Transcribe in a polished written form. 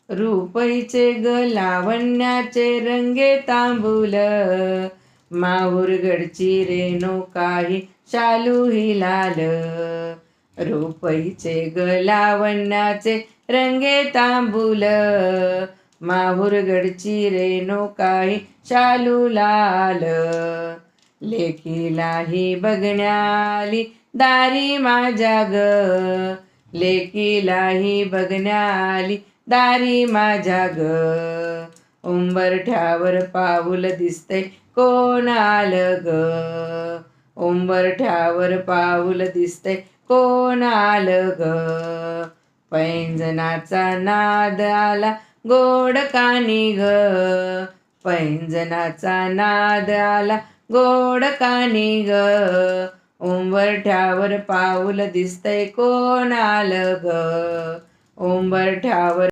रुपईचे ग लावण्याचे रंगे तांबूल, माहूरगडची रेणुकाही शालू ही लाल. रुपईचे ग लावण्याचे रंगे तांबूल, माहूरगडची रेणुकाही शालू लाल. लेकीलाही बघण्याली दारी माझ्या ग, लेकीलाही बघण्याली दारी माझ्या ग. उंबरठ्यावर पाऊल दिसतंय कोण आलं ग, उंबरठ्यावर पाऊल दिसतंय कोण आलं ग. पैंजनाचा नाद आला गोड कानी ग, पैंजनाचा नाद आला गोड कानी ग. उंबरठ्यावर पाऊल दिसतंय कोण आलं ग, उंबरठ्यावर